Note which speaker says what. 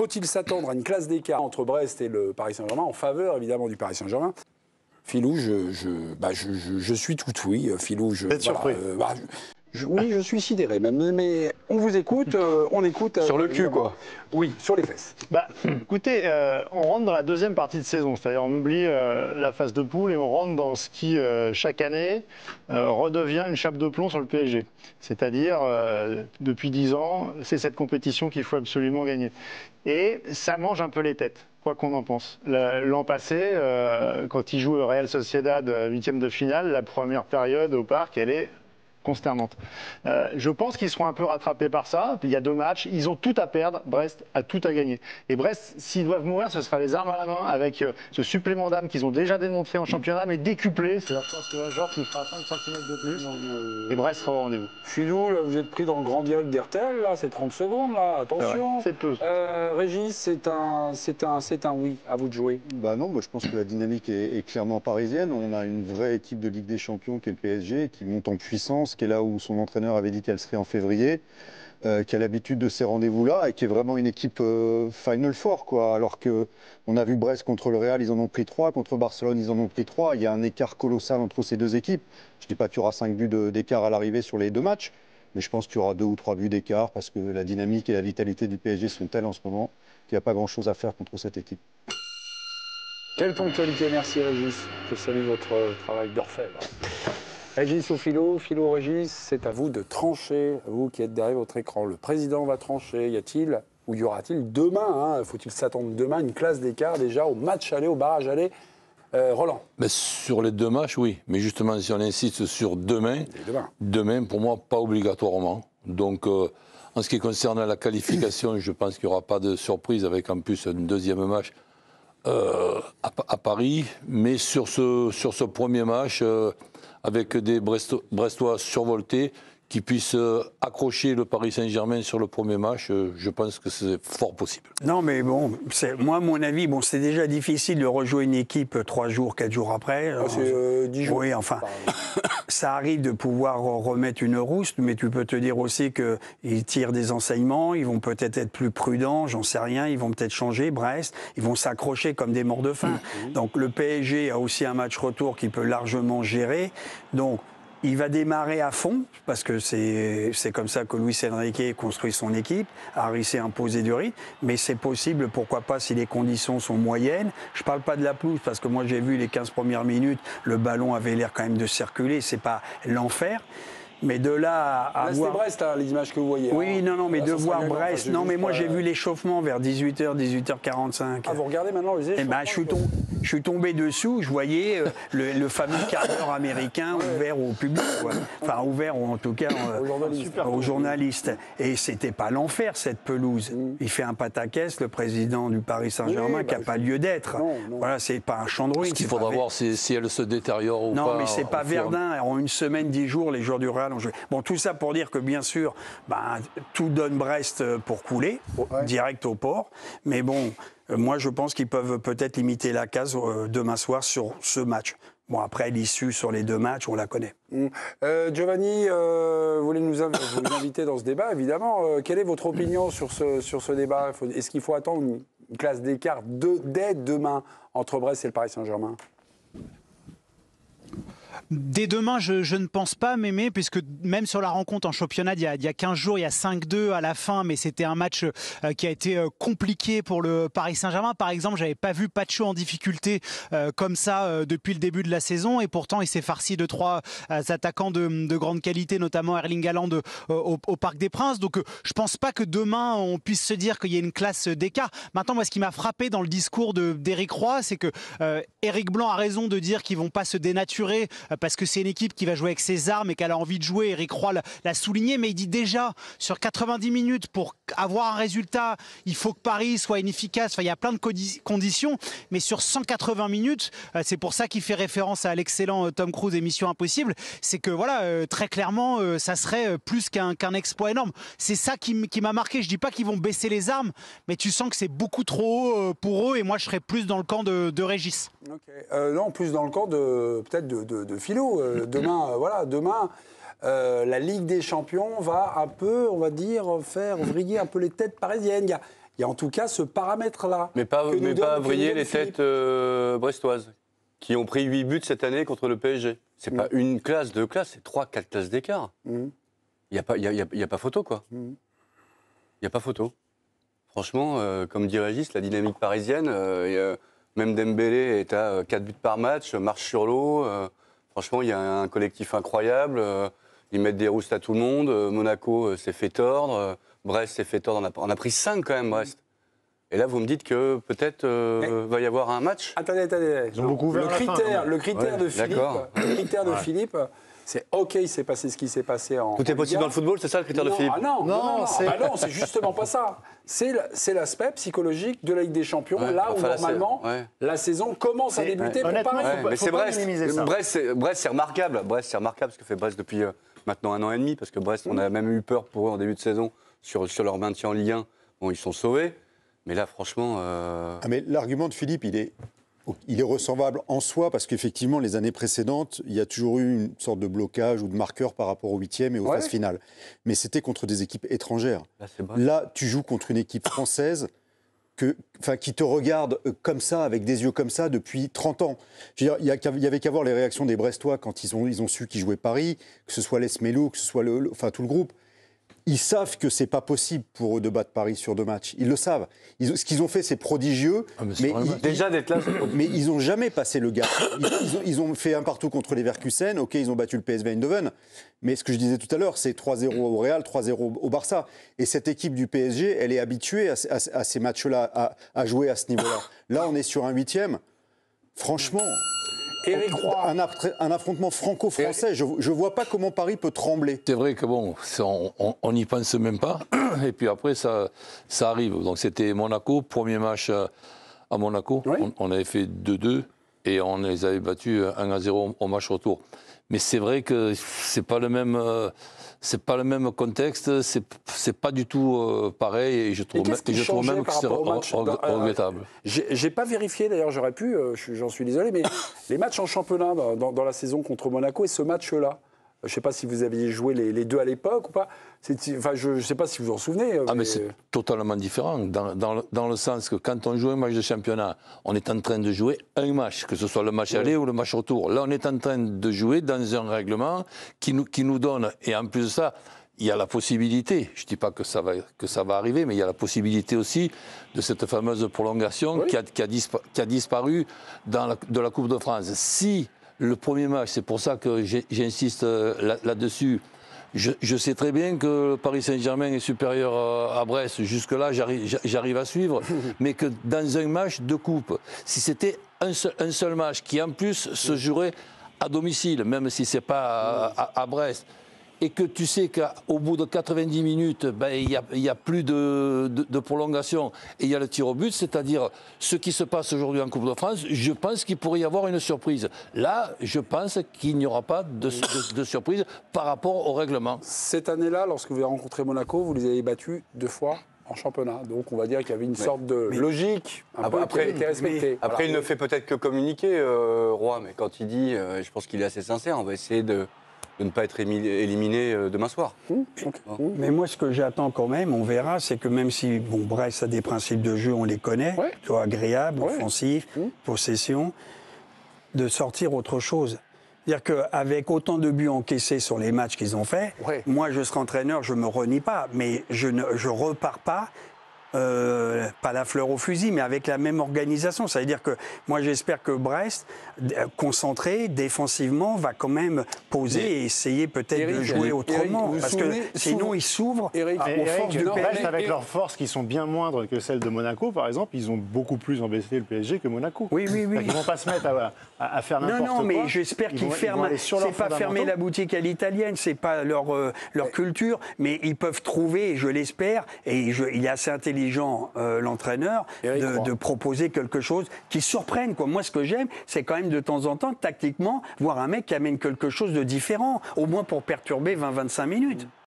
Speaker 1: Faut-il s'attendre à une classe d'écart entre Brest et le Paris Saint-Germain, en faveur évidemment du Paris Saint-Germain? Philou, je suis tout oui. Philou,
Speaker 2: Vous êtes surpris?
Speaker 1: Oui, je suis sidéré même, mais on vous écoute, on écoute...
Speaker 2: Sur le cul, quoi.
Speaker 1: Oui, sur les fesses.
Speaker 3: Écoutez, on rentre dans la deuxième partie de saison, c'est-à-dire on oublie la phase de poule et on rentre dans ce qui, chaque année, redevient une chape de plomb sur le PSG. C'est-à-dire, depuis 10 ans, c'est cette compétition qu'il faut absolument gagner. Et ça mange un peu les têtes, quoi qu'on en pense. L'an passé, quand il joue au Real Sociedad, 8e de finale, la première période au parc, elle est consternante. Je pense qu'ils seront un peu rattrapés par ça. Il y a 2 matchs, ils ont tout à perdre, Brest a tout à gagner. Et Brest, s'ils doivent mourir, ce sera les armes à la main avec ce supplément d'âme qu'ils ont déjà démontré en championnat, mais décuplé. C'est-à-dire que genre qui fera 5 cm de plus. Et Brest sera au rendez-vous.
Speaker 1: Philou, là, vous êtes pris dans le grand direct d'RTL, là, c'est 30 secondes, là, attention.
Speaker 3: C'est peu.
Speaker 1: Régis, c'est un oui, à vous de jouer.
Speaker 4: Bah non, moi je pense que la dynamique est clairement parisienne. On a une vraie équipe de Ligue des Champions qui est le PSG, qui monte en puissance, qui est là où son entraîneur avait dit qu'elle serait en février, qui a l'habitude de ces rendez-vous-là et qui est vraiment une équipe Final Four, quoi. Alors qu'on a vu Brest contre le Real, ils en ont pris 3, contre Barcelone, ils en ont pris 3. Il y a un écart colossal entre ces 2 équipes. Je ne dis pas qu'il y aura 5 buts d'écart à l'arrivée sur les 2 matchs, mais je pense qu'il y aura 2 ou 3 buts d'écart parce que la dynamique et la vitalité du PSG sont telles en ce moment qu'il n'y a pas grand-chose à faire contre cette équipe.
Speaker 1: Quelle ponctualité, merci Régis. Je salue votre travail d'orfèvre. Régis ou Philo, Philo ou Régis, c'est à vous de trancher, vous qui êtes derrière votre écran. Le président va trancher. Y a-t-il ou y aura-t-il demain, faut-il s'attendre demain, une classe d'écart déjà au match aller, au barrage aller? Roland.
Speaker 5: Mais sur les 2 matchs, oui. Mais justement, si on insiste sur demain, pour moi, pas obligatoirement. Donc, en ce qui concerne la qualification, je pense qu'il n'y aura pas de surprise avec en plus un 2e match à Paris. Mais sur ce premier match, avec des Brestois survoltés, qui puissent accrocher le Paris Saint-Germain sur le premier match, je pense que c'est fort possible.
Speaker 6: Non, mais bon, moi, à mon avis, c'est déjà difficile de rejouer une équipe 3 jours, 4 jours après.
Speaker 1: C'est 10 jours.
Speaker 6: Oui, enfin, ça arrive de pouvoir remettre une rouste, mais tu peux te dire aussi qu'ils tirent des enseignements, ils vont peut-être être plus prudents, j'en sais rien, ils vont peut-être changer, Brest, ils vont s'accrocher comme des morts de faim. Donc le PSG a aussi un match retour qu'il peut largement gérer. Donc, il va démarrer à fond, parce que c'est comme ça que Luis Enrique construit son équipe. Harry s'est imposé du rythme, mais c'est possible, pourquoi pas, si les conditions sont moyennes. Je ne parle pas de la pelouse, parce que moi j'ai vu les 15 premières minutes, le ballon avait l'air quand même de circuler, c'est pas l'enfer. Mais de là à
Speaker 1: voir...
Speaker 6: c'est
Speaker 1: Brest, hein, les images que vous voyez.
Speaker 6: Oui, non, mais
Speaker 1: là,
Speaker 6: de voir Brest... Non, mais moi, j'ai vu l'échauffement vers 18h, 18h45.
Speaker 1: Ah, vous regardez maintenant les échauffements?
Speaker 6: Je suis tombé dessous, je voyais le fameux quart d'heure américain ouvert au public, quoi. Enfin, ouvert, en tout cas, aux journalistes. Et c'était pas l'enfer, cette pelouse. Il fait un pataquès, le président du Paris Saint-Germain, qui n'a pas lieu d'être. Voilà, c'est pas un champ de ruines.
Speaker 5: Ce qu'il faudra voir, c'est si elle se détériore ou pas.
Speaker 6: Non, mais c'est pas Verdun. En une semaine, 10 jours, les joueurs du Real ont joué. Bon, tout ça pour dire que, bien sûr, tout donne Brest pour couler, direct au port. Mais bon, moi, je pense qu'ils peuvent peut-être limiter la case demain soir sur ce match. Bon, après, l'issue sur les 2 matchs, on la connaît.
Speaker 1: Giovanni, vous voulez nous inviter dans ce débat, évidemment. Quelle est votre opinion sur ce débat? Est-ce qu'il faut attendre une classe d'écart dès demain entre Brest et le Paris Saint-Germain?
Speaker 7: Dès demain, je ne pense pas, Mémé, puisque même sur la rencontre en championnat, il y a 15 jours, il y a 5-2 à la fin, mais c'était un match qui a été compliqué pour le Paris Saint-Germain. Par exemple, j'avais pas vu Pacho en difficulté comme ça depuis le début de la saison, et pourtant il s'est farci de 3 attaquants de grande qualité, notamment Erling Haaland au Parc des Princes. Donc je pense pas que demain on puisse se dire qu'il y ait une classe d'écart. Maintenant, moi, ce qui m'a frappé dans le discours d'Éric Roy, c'est que Éric Blanc a raison de dire qu'ils vont pas se dénaturer parce que c'est une équipe qui va jouer avec ses armes et qu'elle a envie de jouer. Éric Roy l'a souligné, mais il dit déjà, sur 90 minutes, pour avoir un résultat, il faut que Paris soit inefficace. Enfin, il y a plein de conditions, mais sur 180 minutes, c'est pour ça qu'il fait référence à l'excellent Tom Cruise et Mission Impossible, c'est que voilà, très clairement, ça serait plus qu'un exploit énorme. C'est ça qui m'a marqué. Je dis pas qu'ils vont baisser les armes, mais tu sens que c'est beaucoup trop haut pour eux, et moi je serais plus dans le camp de Régis.
Speaker 1: Okay. Non, plus dans le camp peut-être de Philo. Demain, la Ligue des Champions va un peu, on va dire, faire vriller un peu les têtes parisiennes. Il y a en tout cas ce paramètre-là.
Speaker 2: Mais pas vriller les
Speaker 1: Philippe.
Speaker 2: têtes brestoises, qui ont pris 8 buts cette année contre le PSG. C'est pas une classe, 2 classes, c'est 3-4 classes d'écart. Il n'y a pas photo, quoi. Il n'y a pas photo. Franchement, comme dit Régis, la dynamique parisienne, même Dembélé est à 4 buts par match, marche sur l'eau. Franchement, il y a un collectif incroyable. Ils mettent des roustes à tout le monde. Monaco s'est fait tordre. Brest s'est fait tordre. On a pris 5 quand même, Brest. Et là, vous me dites que peut-être va y avoir un match.
Speaker 1: Attendez.
Speaker 3: Ils ont beaucoup ouvert la fin,
Speaker 1: le critère de Philippe, c'est OK, il s'est passé ce qui s'est passé en.
Speaker 2: Tout est possible dans le football, c'est ça le critère de Philippe?
Speaker 1: Non, c'est justement pas ça. C'est l'aspect psychologique de la Ligue des Champions, là où normalement la saison commence à débuter pour Paris.
Speaker 2: Mais c'est Brest. Brest, c'est remarquable. Brest, c'est remarquable ce que fait Brest depuis maintenant 1 an et demi, parce que Brest, on a même eu peur pour eux en début de saison sur leur maintien en Ligue 1. Bon, ils sont sauvés. Mais là, franchement...
Speaker 4: mais l'argument de Philippe, il est recevable en soi, parce qu'effectivement, les années précédentes, il y a toujours eu une sorte de blocage ou de marqueur par rapport au 8e et aux phases finales. Mais c'était contre des équipes étrangères. Là, tu joues contre une équipe française qui te regarde comme ça, avec des yeux comme ça, depuis 30 ans. Je veux dire, il y avait qu'à voir les réactions des Brestois quand ils ont su qu'ils jouaient Paris, que ce soit Les Melou, que ce soit tout le groupe. Ils savent que c'est pas possible pour eux de battre Paris sur 2 matchs. Ils le savent. Ce qu'ils ont fait, c'est prodigieux.
Speaker 2: Déjà d'être là,
Speaker 4: mais ils n'ont jamais passé le gap. Ils ont fait un partout contre les Leverkusen. OK, ils ont battu le PSV Eindhoven. Mais ce que je disais tout à l'heure, c'est 3-0 au Real, 3-0 au Barça. Et cette équipe du PSG, elle est habituée à ces matchs-là, à jouer à ce niveau-là. Là, on est sur un 8e. Franchement...
Speaker 1: Éric Roy.
Speaker 4: Un affrontement franco-français, je ne vois pas comment Paris peut trembler.
Speaker 5: C'est vrai que bon, on n'y pense même pas. Et puis après, ça arrive. Donc c'était Monaco, premier match à Monaco.
Speaker 1: Oui.
Speaker 5: On avait fait 2-2 et on les avait battus 1-0 au match retour. Mais c'est vrai que c'est pas le même contexte, c'est pas du tout pareil, et je trouve même que c'est regrettable.
Speaker 1: J'ai pas vérifié, d'ailleurs, j'aurais pu, j'en suis désolé, mais les matchs en championnat dans la saison contre Monaco et ce match-là, je ne sais pas si vous aviez joué les deux à l'époque ou pas. Je ne sais pas si vous vous en souvenez.
Speaker 5: Mais c'est totalement différent, dans le sens que quand on joue un match de championnat, on est en train de jouer un match, que ce soit le match aller ou le match retour. Là, on est en train de jouer dans un règlement qui nous donne, et en plus de ça, il y a la possibilité, je ne dis pas que ça va arriver, mais il y a la possibilité aussi de cette fameuse prolongation qui a disparu de la Coupe de France. Si le premier match, c'est pour ça que j'insiste là-dessus, je sais très bien que Paris Saint-Germain est supérieur à Brest. Jusque-là, j'arrive à suivre. Mais que dans un match de coupe, si c'était un seul match qui, en plus, se jouerait à domicile, même si ce n'est pas à Brest, et que tu sais qu'au bout de 90 minutes, il y a plus de prolongation et il y a le tir au but, c'est-à-dire ce qui se passe aujourd'hui en Coupe de France, je pense qu'il pourrait y avoir une surprise. Là, je pense qu'il n'y aura pas de surprise par rapport au règlement.
Speaker 1: Cette année-là, lorsque vous avez rencontré Monaco, vous les avez battus 2 fois en championnat. Donc on va dire qu'il y avait une sorte de logique qui a été respectée.
Speaker 2: Après, il ne fait peut-être que communiquer, Roy, mais quand il dit, je pense qu'il est assez sincère, on va essayer de ne pas être éliminé demain soir.
Speaker 6: Mais moi, ce que j'attends quand même, on verra, c'est que même si Brest a des principes de jeu, on les connaît, plutôt agréables, offensifs, possession, de sortir autre chose. C'est-à-dire qu'avec autant de buts encaissés sur les matchs qu'ils ont faits, moi, je serai entraîneur, je ne me renie pas, mais je ne repars pas. Pas la fleur au fusil, mais avec la même organisation. Ça veut dire que moi, j'espère que Brest, concentré défensivement, va quand même poser et essayer peut-être de jouer autrement. Parce que sinon, ils s'ouvrent aux forces du
Speaker 3: Brest, avec leurs forces qui sont bien moindres que celles de Monaco, par exemple, ils ont beaucoup plus embêté le PSG que Monaco.
Speaker 6: Oui.
Speaker 3: Ils ne vont pas se mettre à faire n'importe quoi.
Speaker 6: Non, mais j'espère qu'ils ferment. C'est pas fermer la boutique à l'italienne, c'est pas leur culture, mais ils peuvent trouver, je l'espère, et il est assez intelligent, l'entraîneur, de proposer quelque chose qui surprenne. Moi, ce que j'aime, c'est quand même de temps en temps, tactiquement, voir un mec qui amène quelque chose de différent, au moins pour perturber 20-25 minutes.